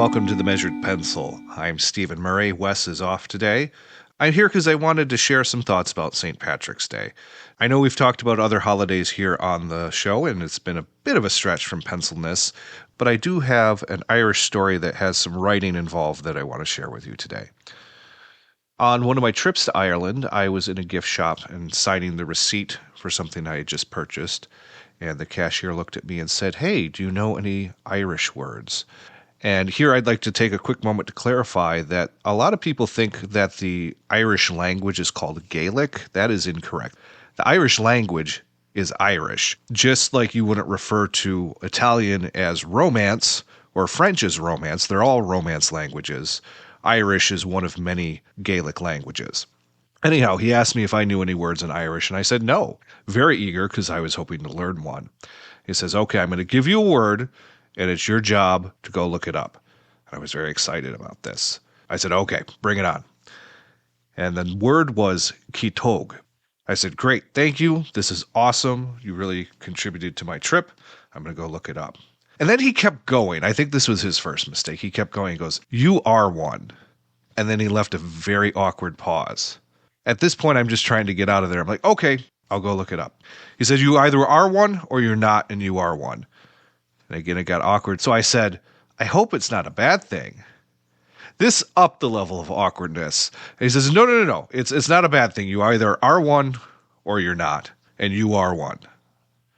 welcome to The Measured Pencil. I'm Stephen Murray. Wes is off today. I'm here because I wanted to share some thoughts about St. Patrick's Day. I know we've talked about other holidays here on the show, and it's been a bit of a stretch from pencilness, but I do have an Irish story that has some writing involved that I want to share with you today. On one of my trips to Ireland, I was in a gift shop and signing the receipt for something I had just purchased, and the cashier looked at me and said, "Hey, do you know any Irish words?" And here I'd like to take a quick moment to clarify that a lot of people think that the Irish language is called Gaelic. That is incorrect. The Irish language is Irish, just like you wouldn't refer to Italian as Romance or French as Romance. They're all Romance languages. Irish is one of many Gaelic languages. Anyhow, he asked me if I knew any words in Irish, and I said no. Very eager because I was hoping to learn one. He says, "Okay, I'm going to give you a word, and it's your job to go look it up." And I was very excited about this. I said, "Okay, bring it on." And the word was kitog. I said, "Great, thank you. This is awesome. You really contributed to my trip. I'm going to go look it up." And then he kept going. I think this was his first mistake. He kept going. He goes, "You are one." And then he left a very awkward pause. At this point, I'm just trying to get out of there. I'm like, "Okay, I'll go look it up." He said, "You either are one or you're not, and you are one." And again, it got awkward. So I said, "I hope it's not a bad thing." This upped the level of awkwardness. And he says, No. It's not a bad thing. You either are one or you're not, and you are one."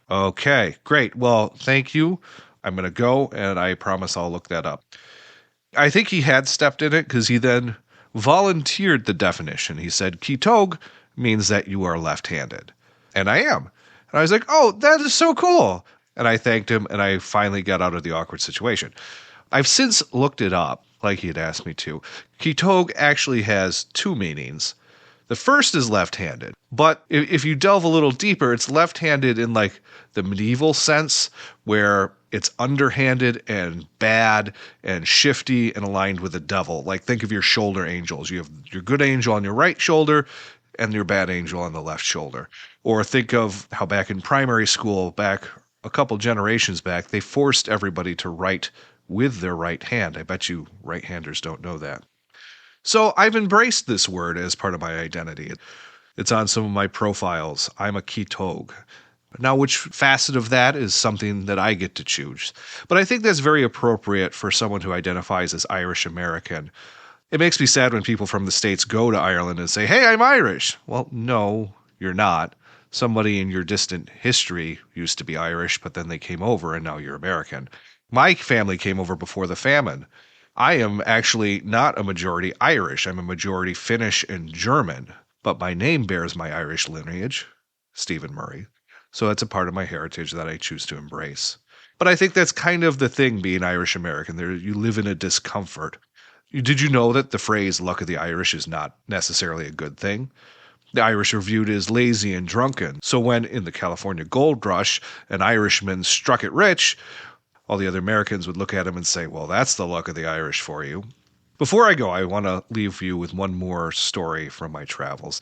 Okay, great. Well, thank you. I'm going to go, and I promise I'll look that up. I think he had stepped in it because he then volunteered the definition. He said, "Kitog means that you are left-handed." And I am. And I was like, "Oh, that is so cool." And I thanked him, and I finally got out of the awkward situation. I've since looked it up, like he had asked me to. Kitog actually has two meanings. The first is left-handed, but if you delve a little deeper, it's left-handed in like the medieval sense, where it's underhanded and bad and shifty and aligned with the devil. Like think of your shoulder angels. You have your good angel on your right shoulder and your bad angel on the left shoulder. Or think of how back in primary school, back a couple generations back, they forced everybody to write with their right hand. I bet you right-handers don't know that. So I've embraced this word as part of my identity. It's on some of my profiles. I'm a Kitog. Now, which facet of that is something that I get to choose. But I think that's very appropriate for someone who identifies as Irish American. It makes me sad when people from the States go to Ireland and say, "Hey, I'm Irish." Well, no, you're not. Somebody in your distant history used to be Irish, but then they came over and now you're American. My family came over before the famine. I am actually not a majority Irish. I'm a majority Finnish and German, but my name bears my Irish lineage, Stephen Murray. So that's a part of my heritage that I choose to embrace. But I think that's kind of the thing being Irish American. You live in a discomfort. Did you know that the phrase "luck of the Irish" is not necessarily a good thing? The Irish are viewed as lazy and drunken. So when in the California gold rush, an Irishman struck it rich, all the other Americans would look at him and say, "Well, that's the luck of the Irish for you." Before I go, I want to leave you with one more story from my travels.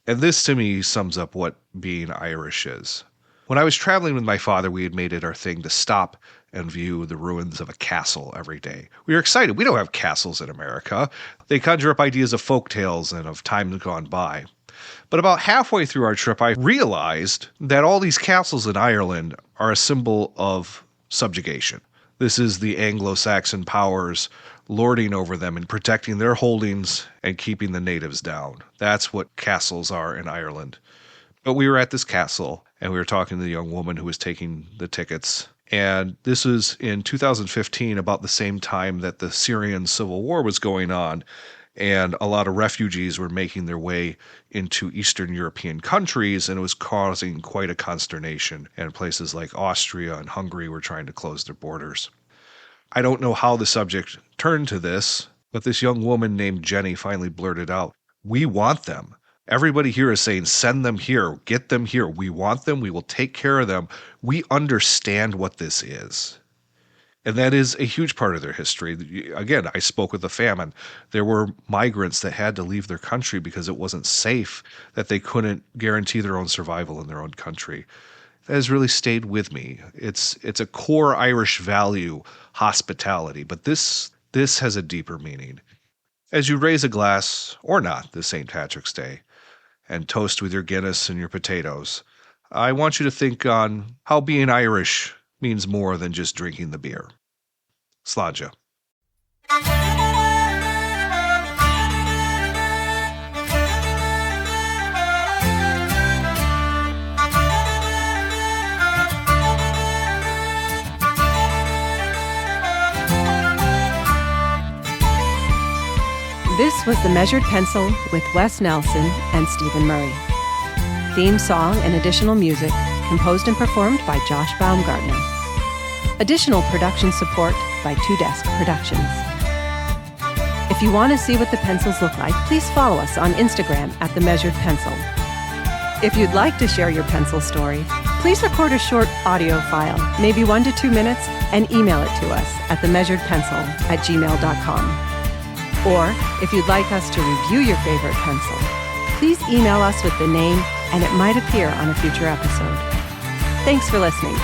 And this to me sums up what being Irish is. When I was traveling with my father, we had made it our thing to stop and view the ruins of a castle every day. We were excited. We don't have castles in America. They conjure up ideas of folk tales and of times gone by. But about halfway through our trip, I realized that all these castles in Ireland are a symbol of subjugation. This is the Anglo-Saxon powers lording over them and protecting their holdings and keeping the natives down. That's what castles are in Ireland. But we were at this castle, and we were talking to the young woman who was taking the tickets. And this was in 2015, about the same time that the Syrian civil war was going on. And a lot of refugees were making their way into Eastern European countries, and it was causing quite a consternation. And places like Austria and Hungary were trying to close their borders. I don't know how the subject turned to this, but this young woman named Jenny finally blurted out, "We want them. Everybody here is saying, send them here, get them here. We want them. We will take care of them. We understand what this is." And that is a huge part of their history. Again, I spoke with the famine. There were migrants that had to leave their country because it wasn't safe, that they couldn't guarantee their own survival in their own country. That has really stayed with me. It's a core Irish value, hospitality. But this This has a deeper meaning. As you raise a glass, or not, this St. Patrick's Day, and toast with your Guinness and your potatoes, I want you to think on how being Irish means more than just drinking the beer. Sláinte. This was The Measured Pencil with Wes Nelson and Stephen Murray. Theme song and additional music composed and performed by Josh Baumgartner. Additional production support by Two Desk Productions. If you want to see what the pencils look like, please follow us on Instagram at The Measured Pencil. If you'd like to share your pencil story, please record a short audio file, maybe 1 to 2 minutes, and email it to us at themeasuredpencil@gmail.com. Or, if you'd like us to review your favorite pencil, please email us with the name and it might appear on a future episode. Thanks for listening.